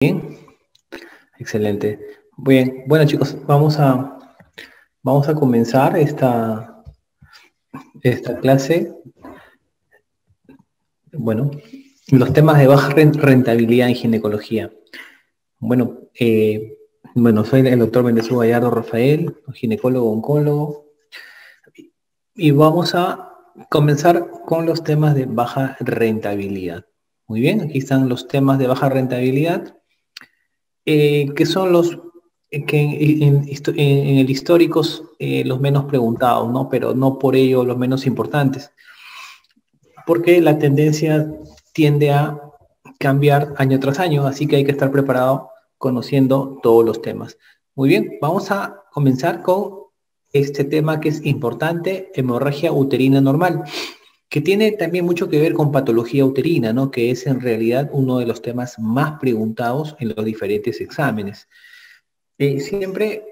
Bien, excelente. Bien, bueno chicos, vamos a comenzar esta clase. Bueno, los temas de baja rentabilidad en ginecología. Bueno, soy el doctor Bendezú Gallardo Rafael, ginecólogo oncólogo, y vamos a comenzar con los temas de baja rentabilidad. Muy bien, aquí están los temas de baja rentabilidad. Que son los que en el históricos los menos preguntados, ¿no? Pero no por ello los menos importantes, porque la tendencia tiende a cambiar año tras año, así que hay que estar preparado conociendo todos los temas. Muy bien, vamos a comenzar con este tema que es importante, hemorragia uterina normal, que tiene también mucho que ver con patología uterina, ¿no? Que es en realidad uno de los temas más preguntados en los diferentes exámenes. Siempre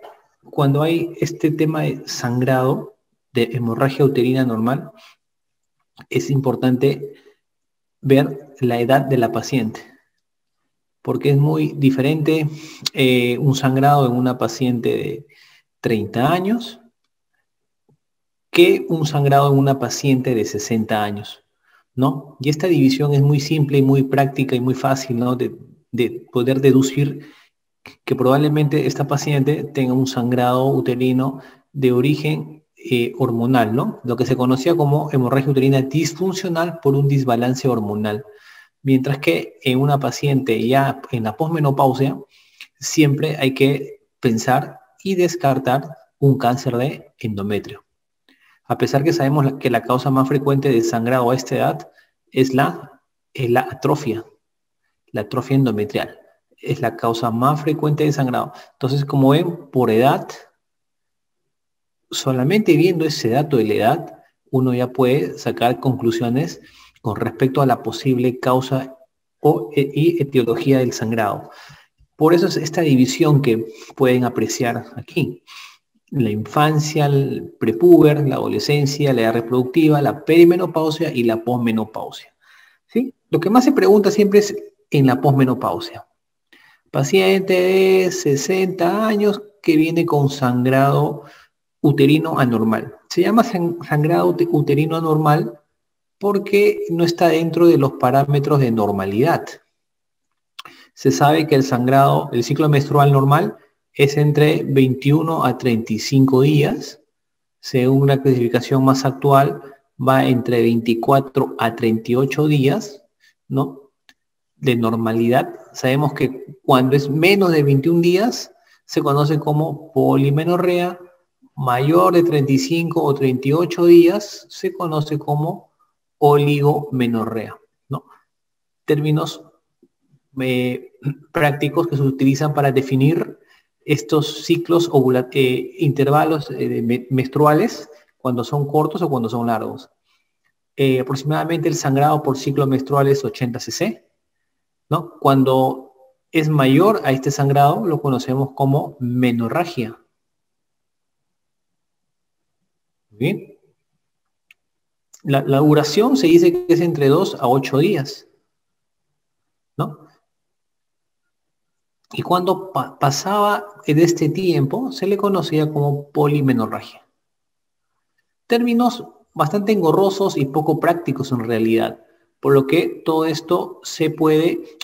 cuando hay este tema de sangrado, de hemorragia uterina normal, es importante ver la edad de la paciente, porque es muy diferente un sangrado en una paciente de 30 años que un sangrado en una paciente de 60 años, ¿no? Y esta división es muy simple y muy práctica y muy fácil, ¿no? De poder deducir que probablemente esta paciente tenga un sangrado uterino de origen hormonal, ¿no? Lo que se conocía como hemorragia uterina disfuncional por un desbalance hormonal. Mientras que en una paciente ya en la posmenopausia, siempre hay que pensar y descartar un cáncer de endometrio. A pesar que sabemos que la causa más frecuente de sangrado a esta edad es la la atrofia endometrial. Es la causa más frecuente de sangrado. Entonces, como ven, por edad, solamente viendo ese dato de la edad, uno ya puede sacar conclusiones con respecto a la posible causa y etiología del sangrado. Por eso es esta división que pueden apreciar aquí. La infancia, el prepuber, la adolescencia, la edad reproductiva, la perimenopausia y la posmenopausia. ¿Sí? Lo que más se pregunta siempre es en la posmenopausia. Paciente de 60 años que viene con sangrado uterino anormal. Se llama sangrado uterino anormal porque no está dentro de los parámetros de normalidad. Se sabe que el sangrado, el ciclo menstrual normal es entre 21 a 35 días. Según una clasificación más actual, va entre 24 a 38 días, ¿no? De normalidad. Sabemos que cuando es menos de 21 días, se conoce como polimenorrea. Mayor de 35 o 38 días, se conoce como oligomenorrea, ¿no? Términos eh, prácticos que se utilizan para definir estos ciclos intervalos menstruales, cuando son cortos o cuando son largos. Aproximadamente el sangrado por ciclo menstrual es 80 cc, ¿no? Cuando es mayor a este sangrado, lo conocemos como menorragia. ¿Bien? La duración se dice que es entre 2 a 8 días, ¿no? Y cuando pasaba de este tiempo, se le conocía como polimenorragia. Términos bastante engorrosos y poco prácticos en realidad, por lo que todo esto se puede,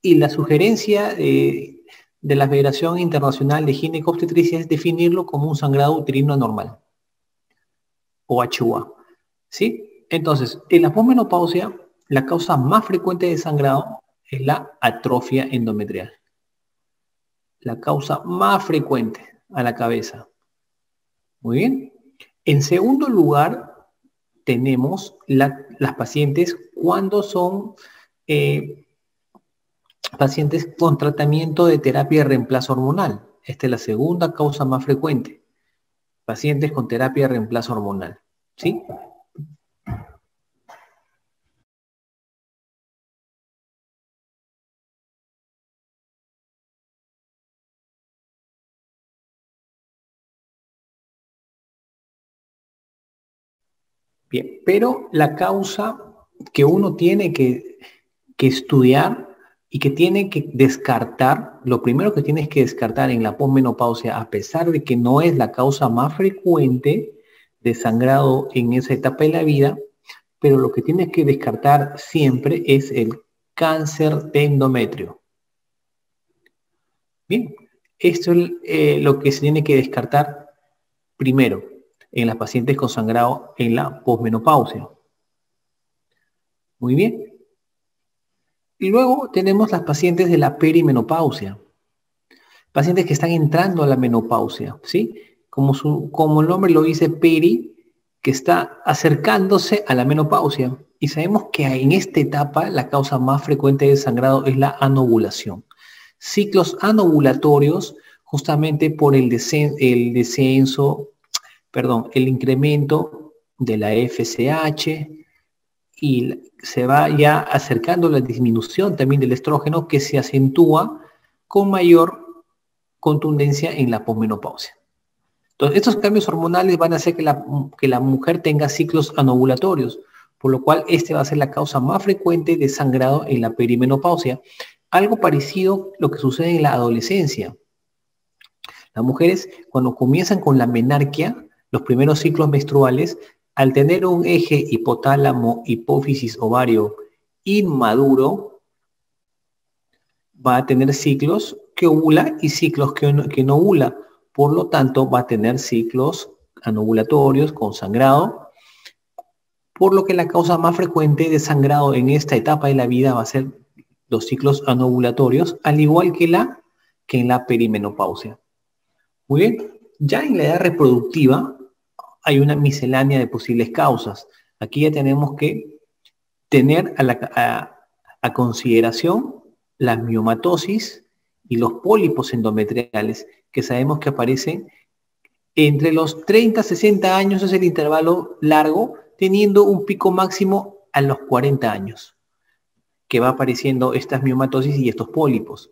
y la sugerencia de la Federación Internacional de Ginecobstetricia es definirlo como un sangrado uterino anormal, o HUA, ¿sí? Entonces, en la posmenopausia, la causa más frecuente de sangrado es la atrofia endometrial. La causa más frecuente a la cabeza. Muy bien. En segundo lugar, tenemos las pacientes cuando son pacientes con tratamiento de terapia de reemplazo hormonal. Esta es la segunda causa más frecuente. Pacientes con terapia de reemplazo hormonal. ¿Sí? Bien, pero la causa que uno tiene que estudiar y que tiene que descartar, lo primero que tienes que descartar en la posmenopausia, a pesar de que no es la causa más frecuente de sangrado en esa etapa de la vida, pero lo que tienes que descartar siempre es el cáncer de endometrio. Bien, esto es lo que se tiene que descartar primero en las pacientes con sangrado en la posmenopausia. Muy bien. Y luego tenemos las pacientes de la perimenopausia. Pacientes que están entrando a la menopausia, ¿sí? Como el nombre lo dice, peri, que está acercándose a la menopausia. Y sabemos que en esta etapa la causa más frecuente de sangrado es la anovulación. Ciclos anovulatorios, justamente por el incremento de la FSH, y se va ya acercando la disminución también del estrógeno, que se acentúa con mayor contundencia en la posmenopausia. Entonces, estos cambios hormonales van a hacer que la mujer tenga ciclos anovulatorios, por lo cual este va a ser la causa más frecuente de sangrado en la perimenopausia. Algo parecido lo que sucede en la adolescencia. Las mujeres, cuando comienzan con la menarquia, los primeros ciclos menstruales, al tener un eje hipotálamo, hipófisis, ovario inmaduro, va a tener ciclos que ovula y ciclos que no ovula. Por lo tanto, va a tener ciclos anovulatorios con sangrado, por lo que la causa más frecuente de sangrado en esta etapa de la vida va a ser los ciclos anovulatorios, al igual que en la perimenopausia. Muy bien, ya en la edad reproductiva hay una miscelánea de posibles causas. Aquí ya tenemos que tener a consideración la miomatosis y los pólipos endometriales, que sabemos que aparecen entre los 30 a 60 años, es el intervalo largo, teniendo un pico máximo a los 40 años, que va apareciendo estas miomatosis y estos pólipos.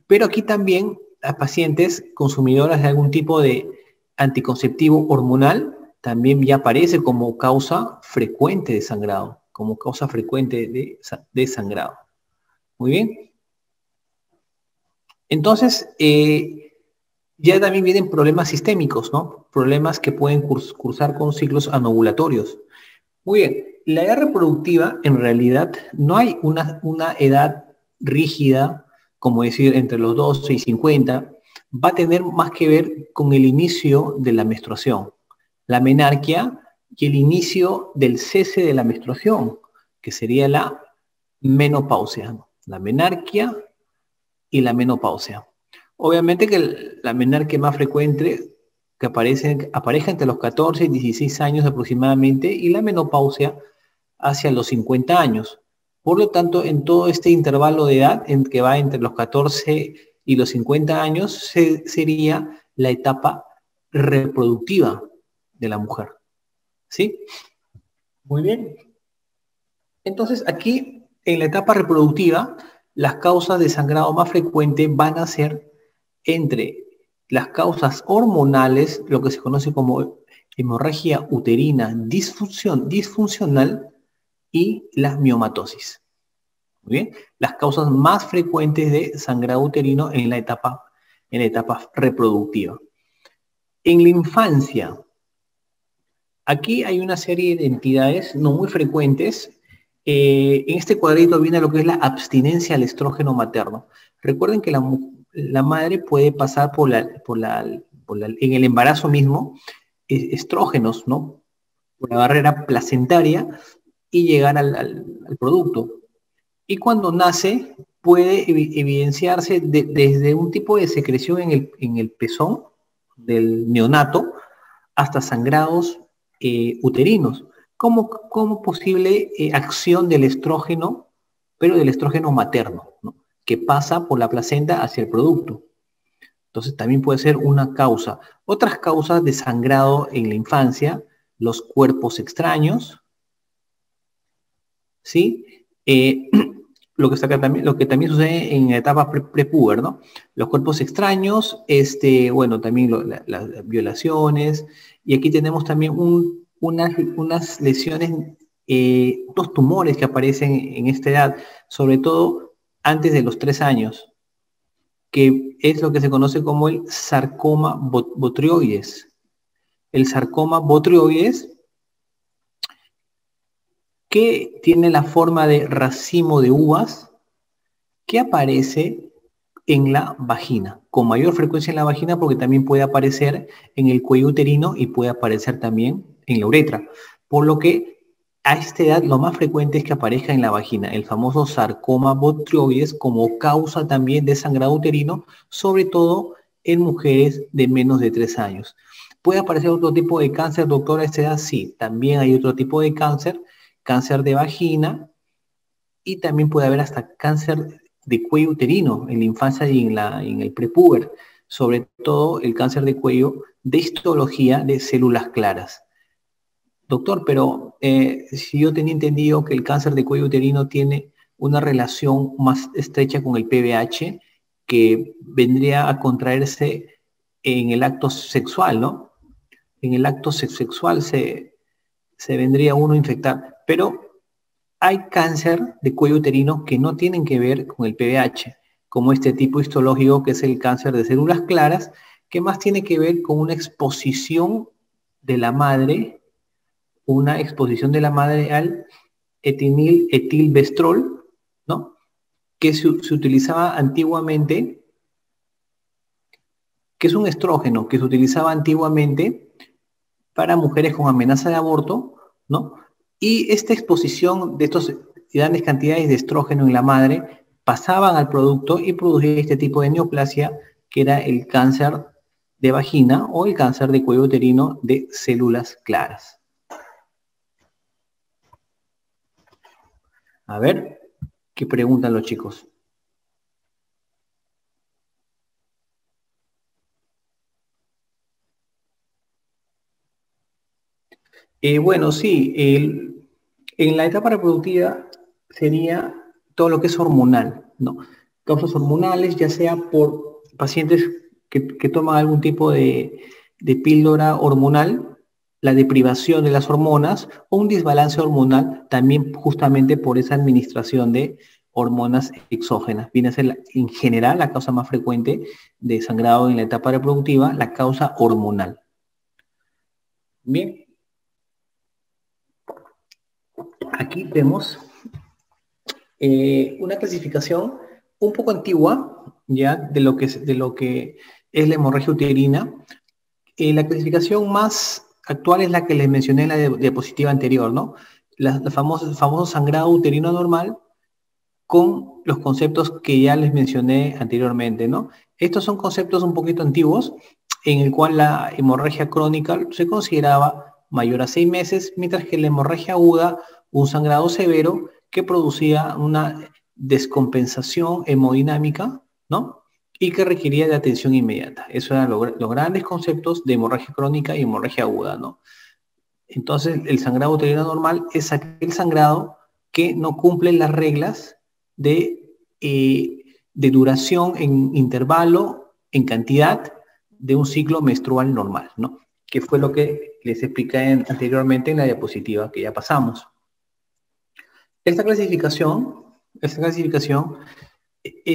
Pero aquí también las pacientes consumidoras de algún tipo de anticonceptivo hormonal también ya aparece como causa frecuente de sangrado, como causa frecuente de sangrado. Muy bien. Entonces, ya también vienen problemas sistémicos, ¿no? Problemas que pueden cursar con ciclos anovulatorios. Muy bien, la edad reproductiva, en realidad, no hay una edad rígida, como decir, entre los 12 y 50, va a tener más que ver con el inicio de la menstruación, la menarquia y el inicio del cese de la menstruación, que sería la menopausia, ¿no? La menarquia y la menopausia. Obviamente que la menarquia más frecuente que aparece entre los 14 y 16 años aproximadamente, y la menopausia hacia los 50 años. Por lo tanto, en todo este intervalo de edad, en que va entre los 14 y los 50 años, sería la etapa reproductiva de la mujer. ¿Sí? Muy bien. Entonces, aquí, en la etapa reproductiva, las causas de sangrado más frecuentes van a ser entre las causas hormonales, lo que se conoce como hemorragia uterina disfuncional, y la miomatosis. Muy bien, las causas más frecuentes de sangrado uterino en la etapa reproductiva. En la infancia, aquí hay una serie de entidades no muy frecuentes. En este cuadrito viene lo que es la abstinencia al estrógeno materno. Recuerden que la madre puede pasar en el embarazo mismo, estrógenos, ¿no? Por la barrera placentaria y llegar al producto. Y cuando nace, puede evidenciarse desde un tipo de secreción en el pezón del neonato hasta sangrados uterinos, como posible acción del estrógeno, pero del estrógeno materno, ¿no? Que pasa por la placenta hacia el producto. Entonces también puede ser una causa. Otras causas de sangrado en la infancia, los cuerpos extraños, ¿sí? Lo que también sucede en la etapa prepuber, ¿no? Los cuerpos extraños, bueno, también las violaciones, y aquí tenemos también unas lesiones, unos tumores que aparecen en esta edad, sobre todo antes de los 3 años, que es lo que se conoce como el sarcoma botrioides. El sarcoma botrioides, que tiene la forma de racimo de uvas, que aparece en la vagina, con mayor frecuencia en la vagina porque también puede aparecer en el cuello uterino y puede aparecer también en la uretra. Por lo que a esta edad lo más frecuente es que aparezca en la vagina, el famoso sarcoma botrioides, como causa también de sangrado uterino, sobre todo en mujeres de menos de 3 años. ¿Puede aparecer otro tipo de cáncer, doctora, a esta edad? Sí, también hay otro tipo de cáncer, cáncer de vagina, y también puede haber hasta cáncer de cuello uterino en la infancia y en el prepúber, sobre todo el cáncer de cuello de histología de células claras. Doctor, pero si yo tenía entendido que el cáncer de cuello uterino tiene una relación más estrecha con el PBH, que vendría a contraerse en el acto sexual, ¿no? En el acto sexual se vendría uno a infectar, pero hay cáncer de cuello uterino que no tienen que ver con el PBH, como este tipo histológico que es el cáncer de células claras, que más tiene que ver con una exposición de la madre, al etilvestrol, ¿no? Que se utilizaba antiguamente, que es un estrógeno que se utilizaba antiguamente para mujeres con amenaza de aborto, ¿no? Y esta exposición de estas grandes cantidades de estrógeno en la madre pasaban al producto y producía este tipo de neoplasia, que era el cáncer de vagina o el cáncer de cuello uterino de células claras. A ver, ¿qué preguntan los chicos? Bueno, sí, en la etapa reproductiva sería todo lo que es hormonal, ¿no? Causas hormonales, ya sea por pacientes que toman algún tipo de píldora hormonal, la deprivación de las hormonas o un desbalance hormonal, también justamente por esa administración de hormonas exógenas. Viene a ser en general la causa más frecuente de sangrado en la etapa reproductiva, la causa hormonal. Bien, aquí vemos una clasificación un poco antigua, ya, de lo que es la hemorragia uterina. La clasificación más actual es la que les mencioné en la diapositiva anterior, ¿no? El famoso sangrado uterino anormal con los conceptos que ya les mencioné anteriormente, ¿no? Estos son conceptos un poquito antiguos, en el cual la hemorragia crónica se consideraba mayor a 6 meses, mientras que la hemorragia aguda, un sangrado severo que producía una descompensación hemodinámica, ¿no? Y que requería de atención inmediata. Esos eran los grandes conceptos de hemorragia crónica y hemorragia aguda, ¿no? Entonces, el sangrado uterino normal es aquel sangrado que no cumple las reglas de duración en intervalo, en cantidad de un ciclo menstrual normal, ¿no? Que fue lo que les expliqué anteriormente en la diapositiva que ya pasamos. Esta clasificación es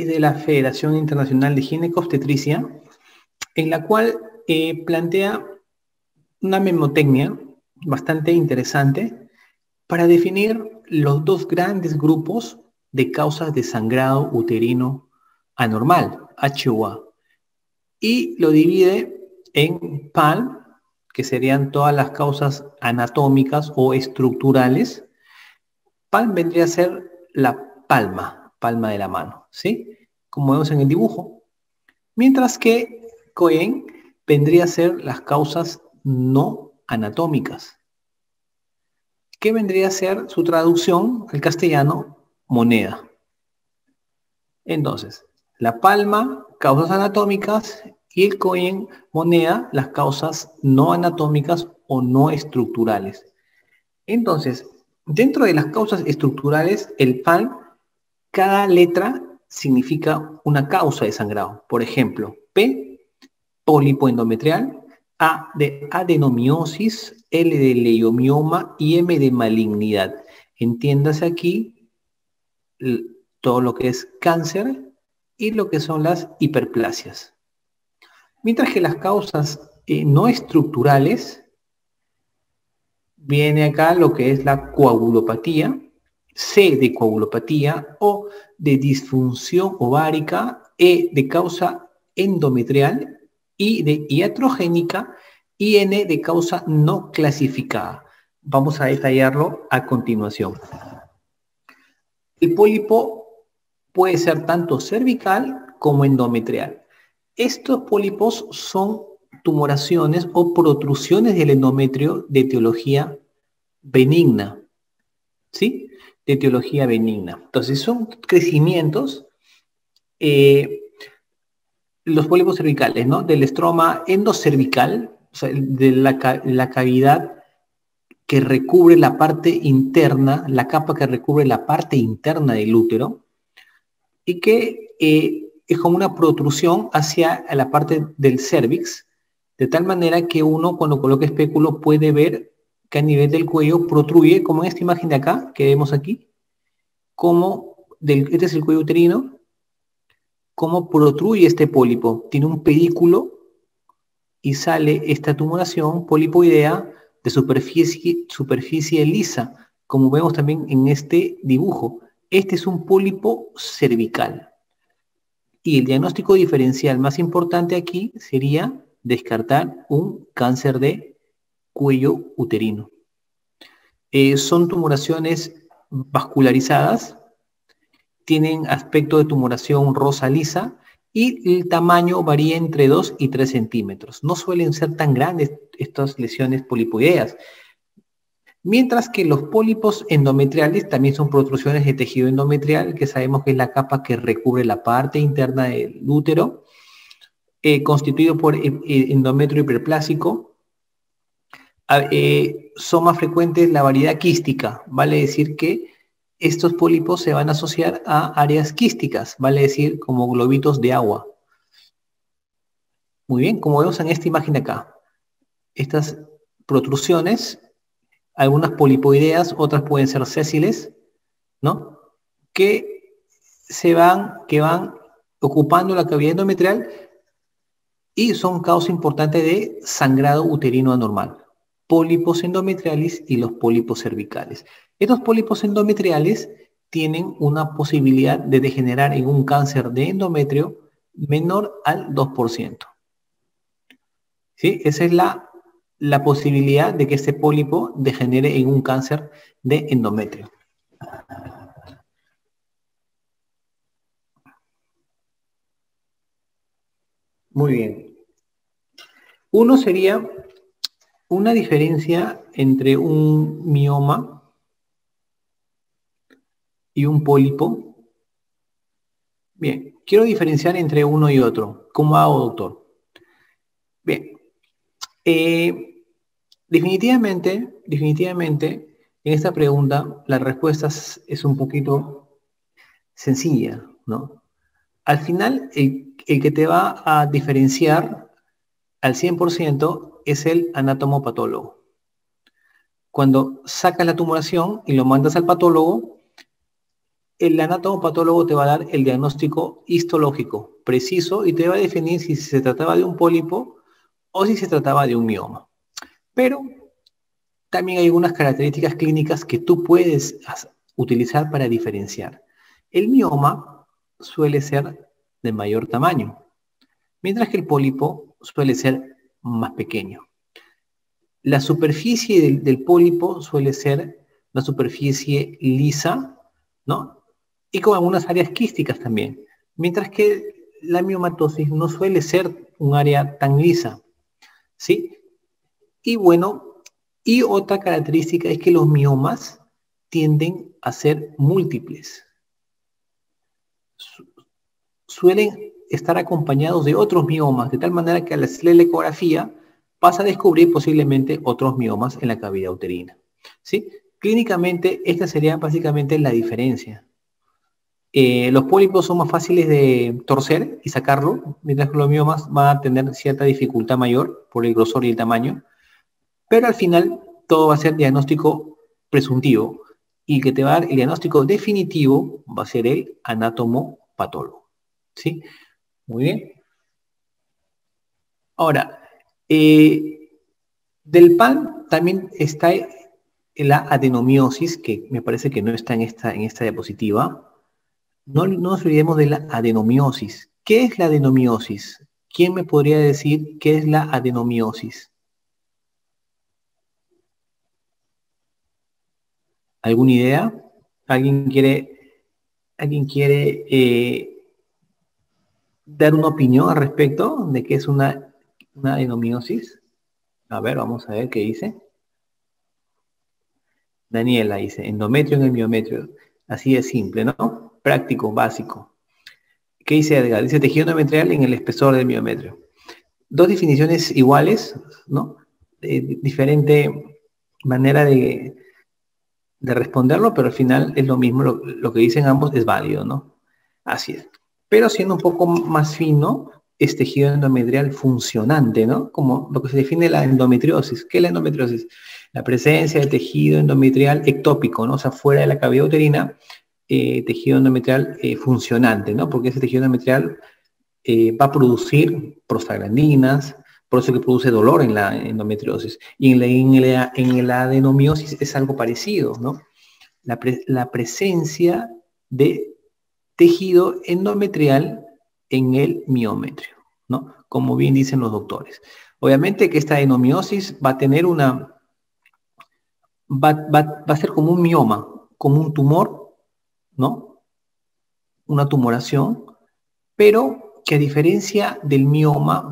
de la Federación Internacional de Ginecobstetricia, en la cual plantea una memotecnia bastante interesante para definir los dos grandes grupos de causas de sangrado uterino anormal, HUA, y lo divide en PAL, que serían todas las causas anatómicas o estructurales. PAL vendría a ser la palma de la mano, ¿sí? Como vemos en el dibujo. Mientras que Cohen vendría a ser las causas no anatómicas. ¿Qué vendría a ser su traducción al castellano? Moneda. Entonces, la palma, causas anatómicas, y el Cohen, moneda, las causas no anatómicas o no estructurales. Entonces, dentro de las causas estructurales, el PAL, cada letra significa una causa de sangrado. Por ejemplo, P, pólipo endometrial, A de adenomiosis, L de leiomioma y M de malignidad. Entiéndase aquí todo lo que es cáncer y lo que son las hiperplasias. Mientras que las causas no estructurales, viene acá lo que es la coagulopatía, C de coagulopatía, O de disfunción ovárica, E de causa endometrial, I de iatrogénica y N de causa no clasificada. Vamos a detallarlo a continuación. El pólipo puede ser tanto cervical como endometrial. Estos pólipos son tumoraciones o protrusiones del endometrio de etiología benigna, ¿sí? De etiología benigna. Entonces, son crecimientos, los pólipos cervicales, ¿no? Del estroma endocervical, o sea, de la cavidad que recubre la parte interna, la capa que recubre la parte interna del útero, y que es como una protrusión hacia la parte del cérvix, de tal manera que uno cuando coloca espéculo puede ver que a nivel del cuello protruye, como en esta imagen de acá, que vemos aquí, este es el cuello uterino, cómo protruye este pólipo. Tiene un pedículo y sale esta tumoración polipoidea de superficie lisa, como vemos también en este dibujo. Este es un pólipo cervical. Y el diagnóstico diferencial más importante aquí sería descartar un cáncer de cuello uterino. Son tumoraciones vascularizadas, tienen aspecto de tumoración rosa lisa y el tamaño varía entre 2 y 3 centímetros. No suelen ser tan grandes estas lesiones polipoideas. Mientras que los pólipos endometriales también son protrusiones de tejido endometrial, que sabemos que es la capa que recubre la parte interna del útero, constituido por endometrio hiperplásico. Son más frecuentes la variedad quística, vale decir que estos pólipos se van a asociar a áreas quísticas, vale decir como globitos de agua. Muy bien, como vemos en esta imagen de acá, estas protrusiones, algunas polipoideas, otras pueden ser sésiles, ¿no? Que van ocupando la cavidad endometrial y son causa importante de sangrado uterino anormal. Pólipos endometriales y los pólipos cervicales. Estos pólipos endometriales tienen una posibilidad de degenerar en un cáncer de endometrio menor al 2%. ¿Sí? Esa es la posibilidad de que este pólipo degenere en un cáncer de endometrio. Muy bien. Uno sería una diferencia entre un mioma y un pólipo. Bien, quiero diferenciar entre uno y otro. ¿Cómo hago, doctor? Bien. Definitivamente, en esta pregunta la respuesta es un poquito sencilla, ¿no? Al final, el que te va a diferenciar al 100% es el anatomopatólogo. Cuando sacas la tumoración y lo mandas al patólogo, el anatomopatólogo te va a dar el diagnóstico histológico preciso y te va a definir si se trataba de un pólipo o si se trataba de un mioma. Pero también hay algunas características clínicas que tú puedes utilizar para diferenciar. El mioma suele ser de mayor tamaño, mientras que el pólipo suele ser más pequeño. La superficie del pólipo suele ser una superficie lisa, ¿no? Y con algunas áreas quísticas también, mientras que la miomatosis no suele ser un área tan lisa, ¿sí? Y bueno, y otra característica es que los miomas tienden a ser múltiples. Suelen estar acompañados de otros miomas, de tal manera que al hacer la ecografía vas a descubrir posiblemente otros miomas en la cavidad uterina, ¿sí? Clínicamente, esta sería básicamente la diferencia. Los pólipos son más fáciles de torcer y sacarlo, mientras que los miomas van a tener cierta dificultad mayor por el grosor y el tamaño. Pero al final todo va a ser diagnóstico presuntivo y que te va a dar el diagnóstico definitivo va a ser el anatomopatólogo. ¿Sí? Muy bien. Ahora, del PAN también está la adenomiosis, que me parece que no está en esta diapositiva. No nos olvidemos de la adenomiosis. ¿Qué es la adenomiosis? ¿Quién me podría decir qué es la adenomiosis? ¿Alguna idea? ¿Alguien quiere dar una opinión al respecto de qué es una adenomiosis? A ver, vamos a ver qué dice. Daniela dice, endometrio en el miometrio. Así de simple, ¿no? Práctico, básico. ¿Qué dice Edgar? Dice tejido endometrial en el espesor del miometrio. Dos definiciones iguales, ¿no? Diferente manera de responderlo, pero al final es lo mismo, lo que dicen ambos es válido, ¿no? Así es. Pero siendo un poco más fino, es tejido endometrial funcionante, ¿no? Como lo que se define la endometriosis. ¿Qué es la endometriosis? La presencia de tejido endometrial ectópico, ¿no? O sea, fuera de la cavidad uterina, tejido endometrial funcionante, ¿no? Porque ese tejido endometrial va a producir prostaglandinas, por eso que produce dolor en la endometriosis. Y en la adenomiosis es algo parecido, ¿no? La presencia de tejido endometrial en el miometrio, ¿no? Como bien dicen los doctores. Obviamente que esta adenomiosis va a tener va a ser como un mioma, como un tumor, ¿no? Una tumoración, pero que a diferencia del mioma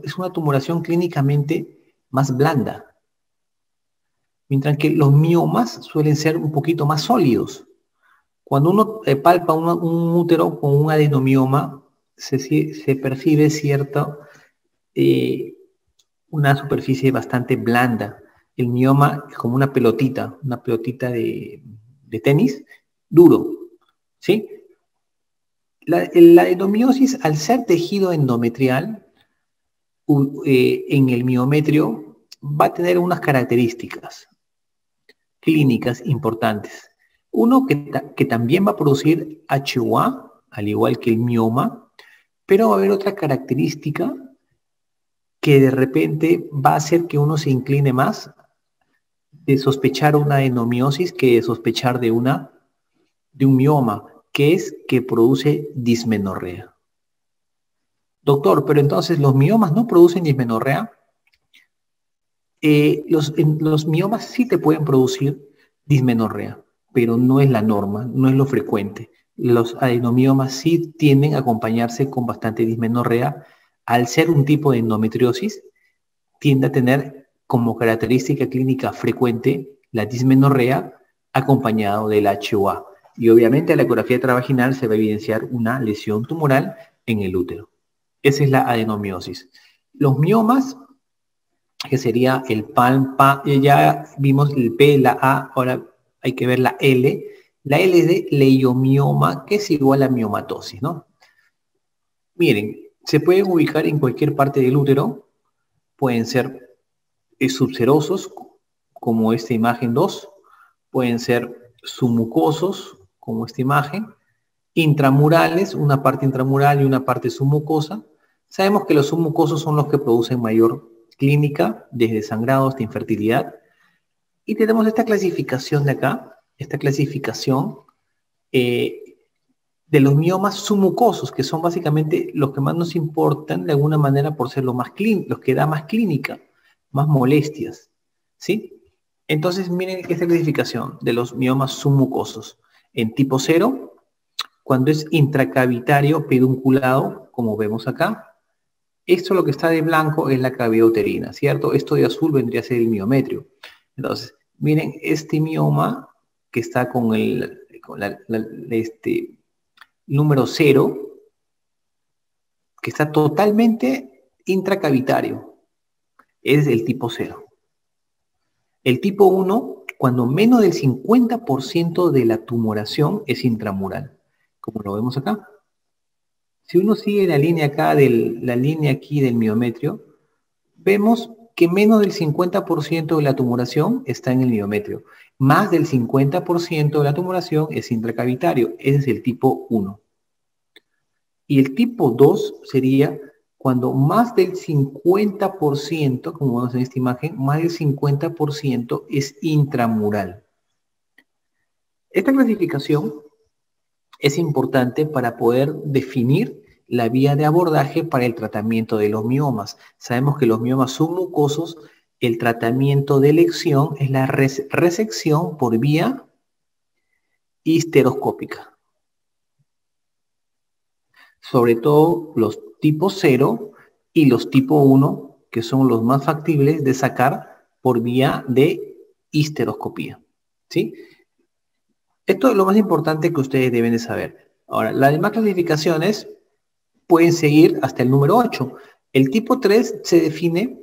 es una tumoración clínicamente más blanda, mientras que los miomas suelen ser un poquito más sólidos. Cuando uno palpa un útero con un adenomioma, se percibe una superficie bastante blanda. El mioma es como una pelotita de tenis, duro, ¿sí? La adenomiosis, al ser tejido endometrial, en el miometrio, va a tener unas características clínicas importantes. Uno que también va a producir HUA, al igual que el mioma, pero va a haber otra característica que de repente va a hacer que uno se incline más de sospechar una adenomiosis que de sospechar de un mioma, que es que produce dismenorrea. Doctor, pero entonces los miomas no producen dismenorrea. Los miomas sí te pueden producir dismenorrea, pero no es la norma, no es lo frecuente. Los adenomiomas sí tienden a acompañarse con bastante dismenorrea. Al ser un tipo de endometriosis, tiende a tener como característica clínica frecuente la dismenorrea acompañado del HUA. Y obviamente la ecografía transvaginal se va a evidenciar una lesión tumoral en el útero. Esa es la adenomiosis. Los miomas, que sería el PALM, ya vimos el P, la A, ahora hay que ver la L. La L es de leiomioma, que es igual a miomatosis, ¿no? Miren, se pueden ubicar en cualquier parte del útero, pueden ser subserosos, como esta imagen 2, pueden ser submucosos, como esta imagen, intramurales, una parte intramural y una parte submucosa. Sabemos que los submucosos son los que producen mayor clínica, desde sangrado hasta infertilidad. Y tenemos esta clasificación de acá, esta clasificación de los miomas submucosos, que son básicamente los que más nos importan de alguna manera por ser los que da más clínica, más molestias, ¿sí? Entonces, miren esta clasificación de los miomas submucosos. En tipo 0, cuando es intracavitario pedunculado, como vemos acá, esto lo que está de blanco es la cavidad uterina, ¿cierto? Esto de azul vendría a ser el miometrio. Entonces, miren este mioma que está con número 0, que está totalmente intracavitario. Es el tipo 0. El tipo 1, cuando menos del 50% de la tumoración es intramural, como lo vemos acá. Si uno sigue la línea acá, la línea aquí del miometrio, vemos que menos del 50% de la tumoración está en el miometrio. Más del 50% de la tumoración es intracavitario. Ese es el tipo 1. Y el tipo 2 sería cuando más del 50%, como vemos en esta imagen, más del 50% es intramural. Esta clasificación es importante para poder definir la vía de abordaje para el tratamiento de los miomas. Sabemos que los miomas submucosos, el tratamiento de elección es la resección por vía histeroscópica. Sobre todo los tipos 0 y los tipo 1, que son los más factibles de sacar por vía de histeroscopía. ¿Sí? Esto es lo más importante que ustedes deben de saber. Ahora, las demás clasificaciones pueden seguir hasta el número 8. El tipo 3 se define,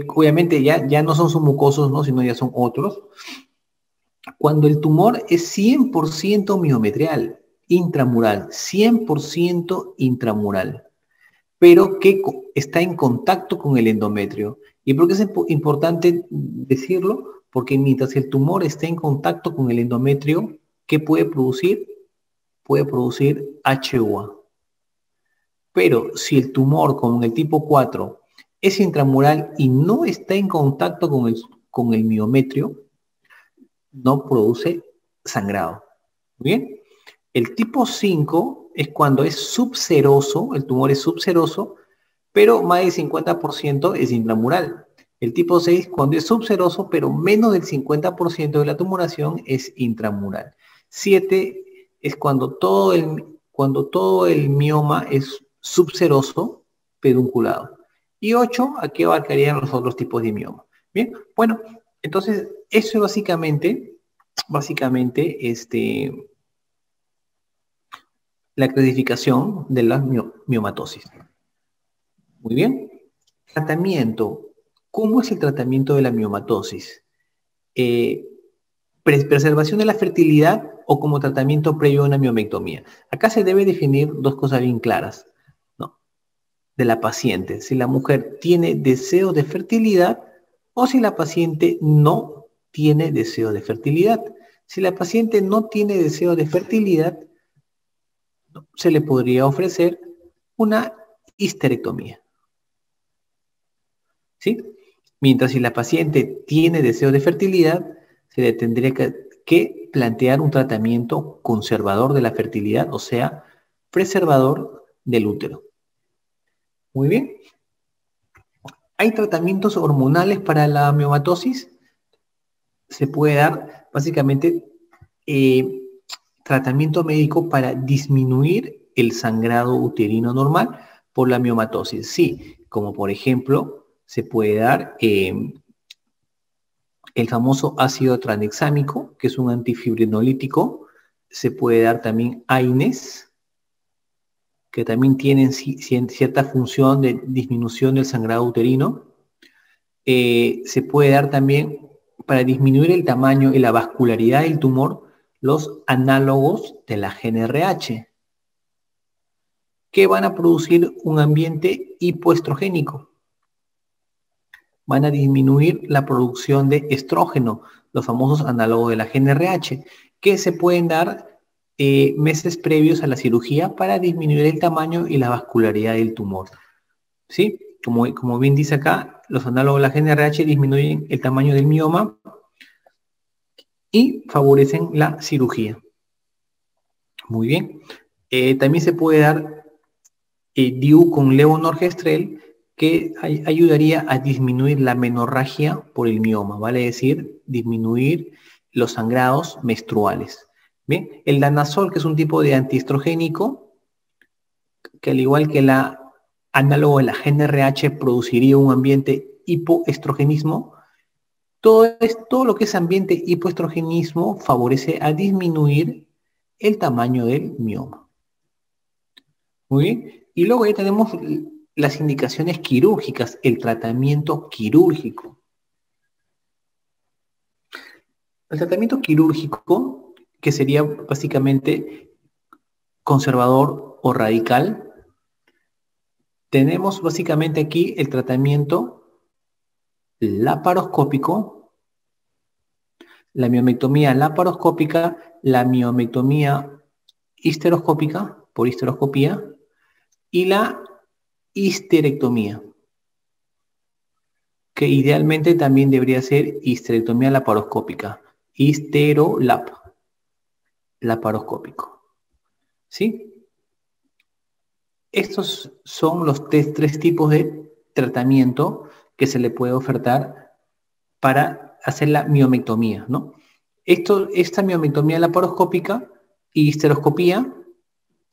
obviamente ya no son submucosos, ¿no? Sino ya son otros. Cuando el tumor es 100% miometrial, intramural, 100% intramural, pero que está en contacto con el endometrio. ¿Y por qué es importante decirlo? Porque mientras el tumor esté en contacto con el endometrio, ¿qué puede producir? Puede producir HUA. Pero si el tumor, como en el tipo 4, es intramural y no está en contacto con el miometrio, no produce sangrado. ¿Bien? El tipo 5 es cuando es subseroso, el tumor es subseroso, pero más del 50% es intramural. El tipo 6 cuando es subseroso, pero menos del 50% de la tumoración es intramural. 7 es cuando todo el mioma es subseroso, pedunculado. Y 8, aquí abarcarían los otros tipos de mioma. Bien, bueno, entonces eso es básicamente la clasificación de la miomatosis. Muy bien. Tratamiento. ¿Cómo es el tratamiento de la miomatosis? Preservación de la fertilidad o como tratamiento previo a una miomectomía. Acá se debe definir dos cosas bien claras, ¿no? De la paciente. Si la mujer tiene deseo de fertilidad o si la paciente no tiene deseo de fertilidad. Si la paciente no tiene deseo de fertilidad, se le podría ofrecer una histerectomía. ¿Sí? Mientras si la paciente tiene deseo de fertilidad, se le tendría que plantear un tratamiento conservador de la fertilidad, o sea, preservador del útero. Muy bien. ¿Hay tratamientos hormonales para la miomatosis? Se puede dar básicamente tratamiento médico para disminuir el sangrado uterino normal por la miomatosis. Sí, como por ejemplo, se puede dar el famoso ácido tranexámico, que es un antifibrinolítico. Se puede dar también AINES, que también tienen cierta función de disminución del sangrado uterino. Se puede dar también, para disminuir el tamaño y la vascularidad del tumor, los análogos de la GnRH, que van a producir un ambiente hipoestrogénico. Van a disminuir la producción de estrógeno, los famosos análogos de la GnRH, que se pueden dar meses previos a la cirugía para disminuir el tamaño y la vascularidad del tumor. ¿Sí? Como bien dice acá, los análogos de la GnRH disminuyen el tamaño del mioma y favorecen la cirugía. Muy bien. También se puede dar DIU con levonorgestrel, que ayudaría a disminuir la menorragia por el mioma, vale decir, disminuir los sangrados menstruales. Bien, el danazol, que es un tipo de antiestrogénico, que al igual que la análogo de la GnRH produciría un ambiente hipoestrogenismo. Todo lo que es ambiente hipoestrogenismo favorece a disminuir el tamaño del mioma. Muy bien. Y luego ya tenemos las indicaciones quirúrgicas, el tratamiento quirúrgico. El tratamiento quirúrgico, que sería básicamente conservador o radical, tenemos básicamente aquí el tratamiento laparoscópico, la miomectomía laparoscópica, la miomectomía histeroscópica, por histeroscopía, y la histerectomía, que idealmente también debería ser histerectomía laparoscópica, histerolap, laparoscópico. ¿Sí? Estos son los tres tipos de tratamiento que se le puede ofertar para hacer la miomectomía, ¿no? Esta miomectomía laparoscópica y histeroscopía,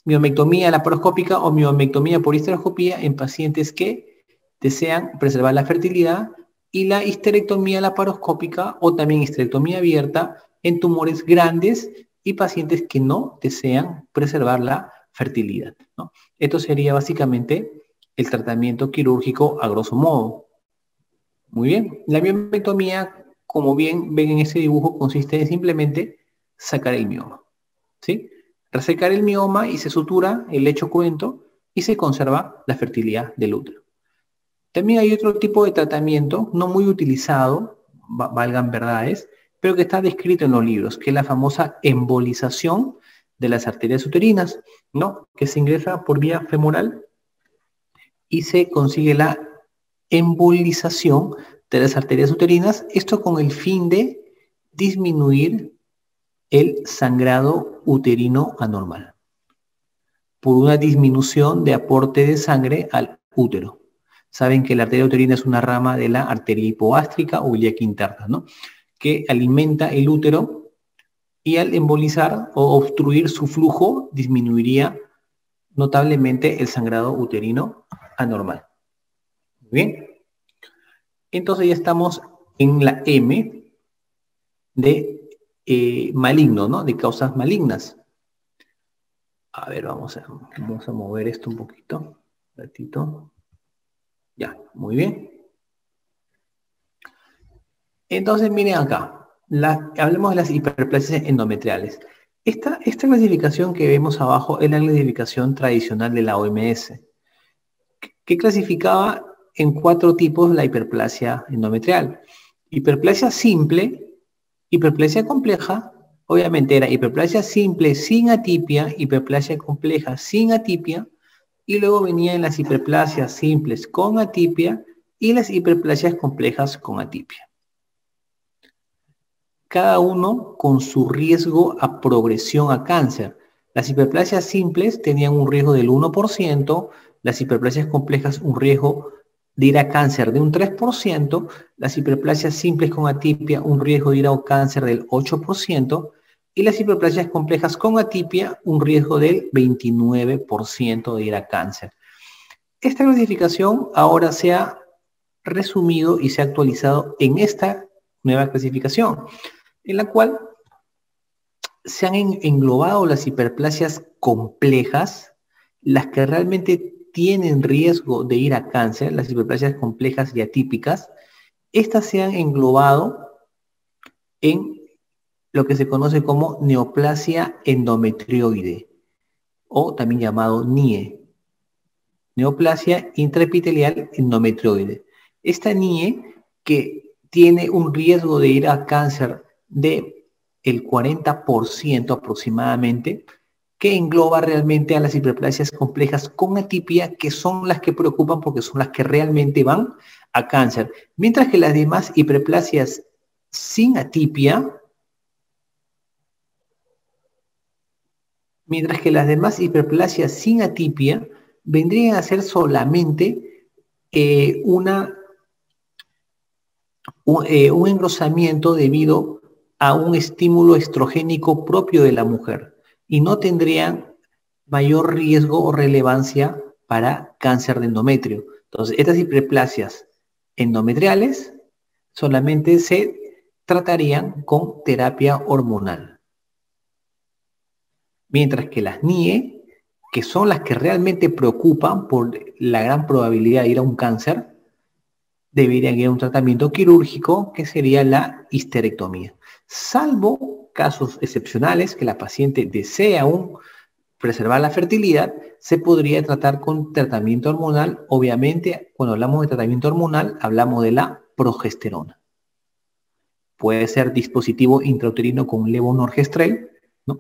miomectomía laparoscópica o miomectomía por histeroscopía en pacientes que desean preservar la fertilidad, y la histerectomía laparoscópica o también histerectomía abierta en tumores grandes y pacientes que no desean preservar la fertilidad, ¿no? Esto sería básicamente el tratamiento quirúrgico a grosso modo. Muy bien. La miomectomía, como bien ven en ese dibujo, consiste en simplemente sacar el mioma, ¿sí? Resecar el mioma y se sutura el lecho cruento y se conserva la fertilidad del útero. También hay otro tipo de tratamiento, no muy utilizado, valgan verdades, pero que está descrito en los libros, que es la famosa embolización de las arterias uterinas, ¿no? Que se ingresa por vía femoral y se consigue la embolización de las arterias uterinas, esto con el fin de disminuir el sangrado uterino anormal, por una disminución de aporte de sangre al útero. Saben que la arteria uterina es una rama de la arteria hipogástrica o ilíaca interna, ¿no? Que alimenta el útero y al embolizar o obstruir su flujo disminuiría notablemente el sangrado uterino anormal. Muy bien. Entonces ya estamos en la M de maligno, ¿no? De causas malignas. A ver, vamos a mover esto un poquito. Un ratito. Ya, muy bien. Entonces, miren acá. Hablemos de las hiperplasias endometriales. Esta clasificación que vemos abajo es la clasificación tradicional de la OMS, que clasificaba en 4 tipos la hiperplasia endometrial. Hiperplasia simple, hiperplasia compleja, obviamente era hiperplasia simple sin atipia, hiperplasia compleja sin atipia, y luego venían las hiperplasias simples con atipia y las hiperplasias complejas con atipia. Cada uno con su riesgo a progresión a cáncer. Las hiperplasias simples tenían un riesgo del 1%, las hiperplasias complejas un riesgo de ir a cáncer de un 3%, las hiperplasias simples con atipia un riesgo de ir a cáncer del 8%, y las hiperplasias complejas con atipia un riesgo del 29% de ir a cáncer. Esta clasificación ahora se ha resumido y se ha actualizado en esta nueva clasificación, en la cual se han englobado las hiperplasias complejas, las que realmente tienen riesgo de ir a cáncer, las hiperplasias complejas y atípicas. Estas se han englobado en lo que se conoce como neoplasia endometrioide, o también llamado NIE, neoplasia intraepitelial endometrioide. Esta NIE, que tiene un riesgo de ir a cáncer de el 40% aproximadamente, que engloba realmente a las hiperplasias complejas con atipia, que son las que preocupan porque son las que realmente van a cáncer. Mientras que las demás hiperplasias sin atipia, vendrían a ser solamente un engrosamiento debido a un estímulo estrogénico propio de la mujer y no tendrían mayor riesgo o relevancia para cáncer de endometrio. Entonces, estas hiperplasias endometriales solamente se tratarían con terapia hormonal. Mientras que las NIE, que son las que realmente preocupan por la gran probabilidad de ir a un cáncer, deberían ir a un tratamiento quirúrgico que sería la histerectomía. Salvo casos excepcionales que la paciente desea un preservar la fertilidad, se podría tratar con tratamiento hormonal. Obviamente, cuando hablamos de tratamiento hormonal, hablamos de la progesterona. Puede ser dispositivo intrauterino con levonorgestrel, ¿no?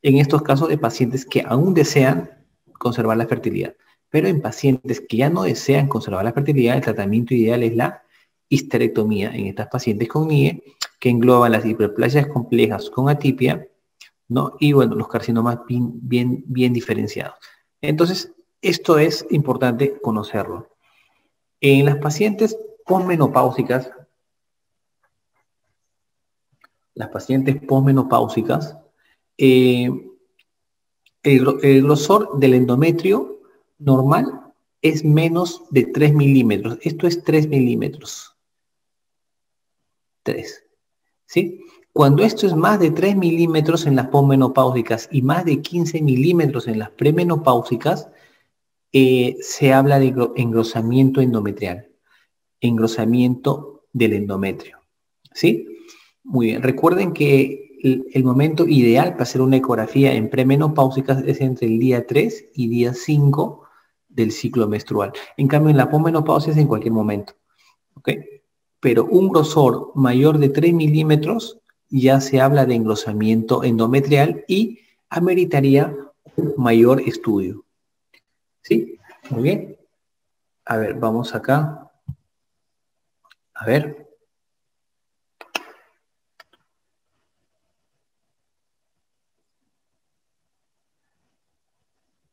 En estos casos de pacientes que aún desean conservar la fertilidad. Pero en pacientes que ya no desean conservar la fertilidad, el tratamiento ideal es la histerectomía en estas pacientes con NIE, que engloban las hiperplasias complejas con atipia, ¿no? Y bueno, los carcinomas bien diferenciados. Entonces, esto es importante conocerlo. En las pacientes posmenopáusicas, el grosor del endometrio normal es menos de 3 milímetros. Esto es 3 milímetros. 3. ¿Sí? Cuando esto es más de 3 milímetros en las posmenopáusicas y más de 15 milímetros en las premenopáusicas, se habla de engrosamiento endometrial, engrosamiento del endometrio. ¿Sí? Muy bien. Recuerden que el momento ideal para hacer una ecografía en premenopáusicas es entre el día 3 y día 5 del ciclo menstrual. En cambio, en la posmenopausia es en cualquier momento. ¿Ok? Pero un grosor mayor de 3 milímetros ya se habla de engrosamiento endometrial y ameritaría un mayor estudio. ¿Sí? Muy bien. A ver, vamos acá. A ver.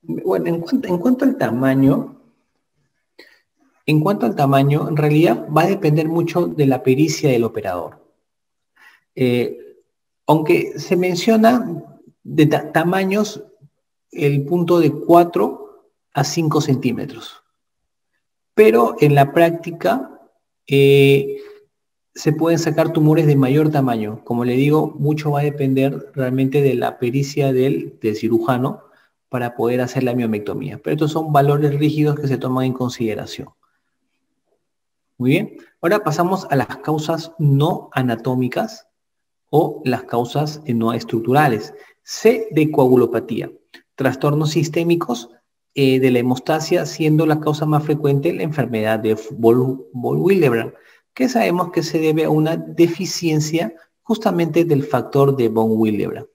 Bueno, en cuanto al tamaño, en realidad va a depender mucho de la pericia del operador. Aunque se menciona de tamaños el punto de 4 a 5 centímetros. Pero en la práctica se pueden sacar tumores de mayor tamaño. Como le digo, mucho va a depender realmente de la pericia del cirujano para poder hacer la miomectomía. Pero estos son valores rígidos que se toman en consideración. Muy bien. Ahora pasamos a las causas no anatómicas o las causas no estructurales. C de coagulopatía. Trastornos sistémicos de la hemostasia, siendo la causa más frecuente la enfermedad de von-Willebrand, que sabemos que se debe a una deficiencia justamente del factor de von Willebrand.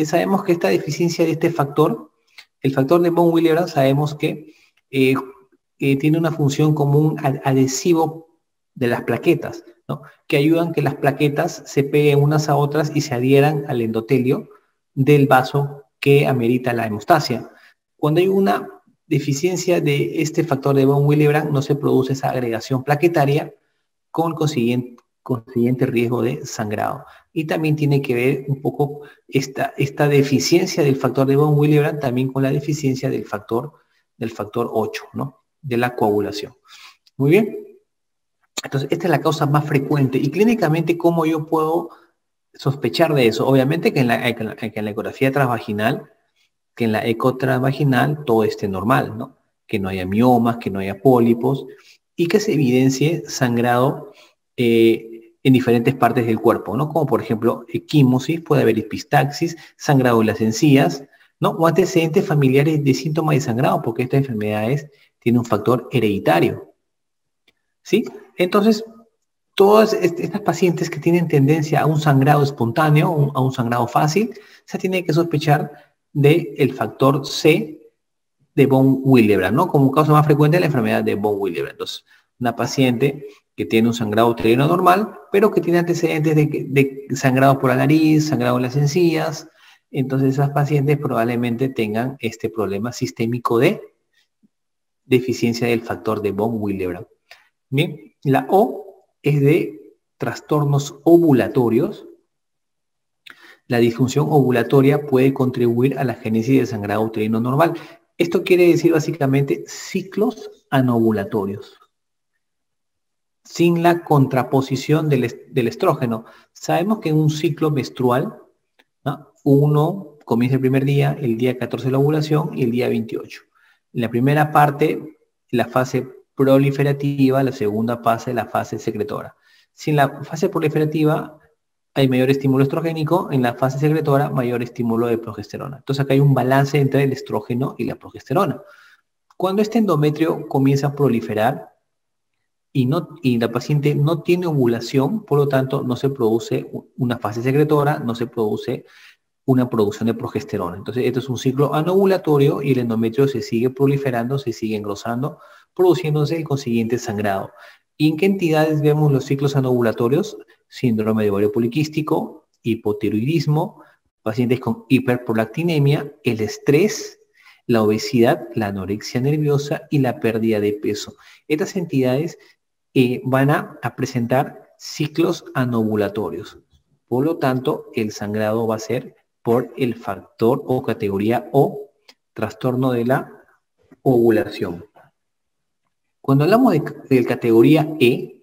Sabemos que esta deficiencia de este factor, el factor de von Willebrand, sabemos que tiene una función como un adhesivo de las plaquetas, ¿no? Que ayudan que las plaquetas se peguen unas a otras y se adhieran al endotelio del vaso que amerita la hemostasia. Cuando hay una deficiencia de este factor de von Willebrand, no se produce esa agregación plaquetaria con consiguiente riesgo de sangrado. Y también tiene que ver un poco esta deficiencia del factor de von Willebrand también con la deficiencia del factor 8, ¿no? De la coagulación. Muy bien. Entonces, esta es la causa más frecuente. Y clínicamente, ¿cómo yo puedo sospechar de eso? Obviamente que en la ecografía transvaginal, que en la eco transvaginal todo esté normal, ¿no? Que no haya miomas, que no haya pólipos y que se evidencie sangrado en diferentes partes del cuerpo, ¿no? Como por ejemplo, equimosis, puede haber epistaxis, sangrado en las encías, ¿no? O antecedentes familiares de síntomas de sangrado, porque estas enfermedades tienen un factor hereditario, ¿sí? Entonces, todas estas pacientes que tienen tendencia a un sangrado espontáneo, a un sangrado fácil, se tiene que sospechar del factor C de von Willebrand, ¿no? Como causa más frecuente de la enfermedad de von Willebrand. Entonces, una paciente que tiene un sangrado uterino normal, pero que tiene antecedentes de sangrado por la nariz, sangrado en las encías, entonces esas pacientes probablemente tengan este problema sistémico de deficiencia del factor de von Willebrand. Bien, la O es de trastornos ovulatorios. La disfunción ovulatoria puede contribuir a la génesis de sangrado uterino normal. Esto quiere decir básicamente ciclos anovulatorios, sin la contraposición del estrógeno. Sabemos que en un ciclo menstrual, ¿no? Uno comienza el primer día, el día 14 de la ovulación y el día 28. En la primera parte, la fase proliferativa, la segunda fase, la fase secretora. Si en la fase proliferativa hay mayor estímulo estrogénico, en la fase secretora, mayor estímulo de progesterona. Entonces acá hay un balance entre el estrógeno y la progesterona. Cuando este endometrio comienza a proliferar y la paciente no tiene ovulación, por lo tanto no se produce una fase secretora, no se produce una producción de progesterona. Entonces, esto es un ciclo anovulatorio y el endometrio se sigue proliferando, se sigue engrosando, produciéndose el consiguiente sangrado. ¿Y en qué entidades vemos los ciclos anovulatorios? Síndrome de ovario poliquístico, hipotiroidismo, pacientes con hiperprolactinemia, el estrés, la obesidad, la anorexia nerviosa y la pérdida de peso. Estas entidades van a presentar ciclos anovulatorios. Por lo tanto, el sangrado va a ser por el factor o categoría O, trastorno de la ovulación. Cuando hablamos de categoría E,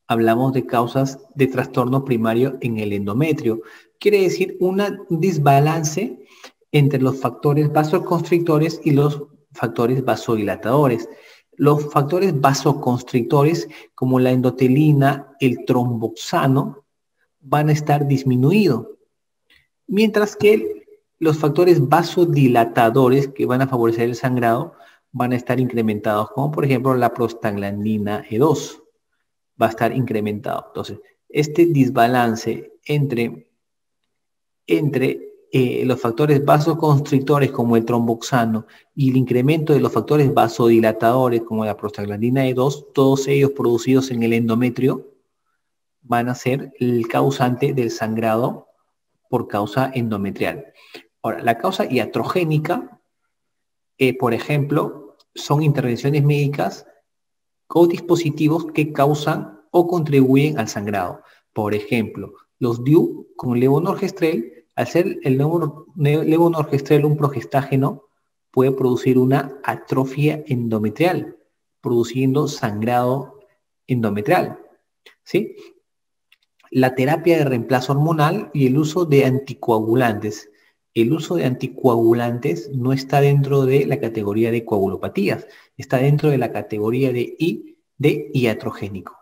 hablamos de causas de trastorno primario en el endometrio. Quiere decir un desbalance entre los factores vasoconstrictores y los factores vasodilatadores. Los factores vasoconstrictores, como la endotelina, el tromboxano, van a estar disminuidos, mientras que los factores vasodilatadores que van a favorecer el sangrado van a estar incrementados, como por ejemplo la prostaglandina E2 va a estar incrementado. Entonces, este desbalance entre los factores vasoconstrictores como el tromboxano y el incremento de los factores vasodilatadores como la prostaglandina E2, todos ellos producidos en el endometrio, van a ser el causante del sangrado por causa endometrial. Ahora, la causa iatrogénica, por ejemplo, son intervenciones médicas o dispositivos que causan o contribuyen al sangrado. Por ejemplo, los DIU con levonorgestrel, al ser el levonorgestrel un progestágeno, puede producir una atrofia endometrial, produciendo sangrado endometrial, ¿sí? La terapia de reemplazo hormonal y el uso de anticoagulantes. El uso de anticoagulantes no está dentro de la categoría de coagulopatías, está dentro de la categoría de iatrogénico.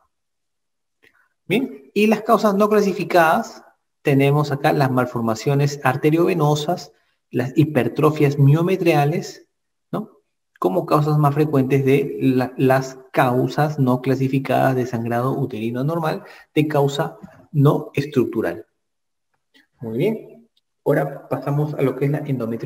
Bien, y las causas no clasificadas, tenemos acá las malformaciones arteriovenosas, las hipertrofias miometriales, ¿no? Como causas más frecuentes de las causas no clasificadas de sangrado uterino anormal de causa no estructural. Muy bien. Ahora pasamos a lo que es la endometriosis.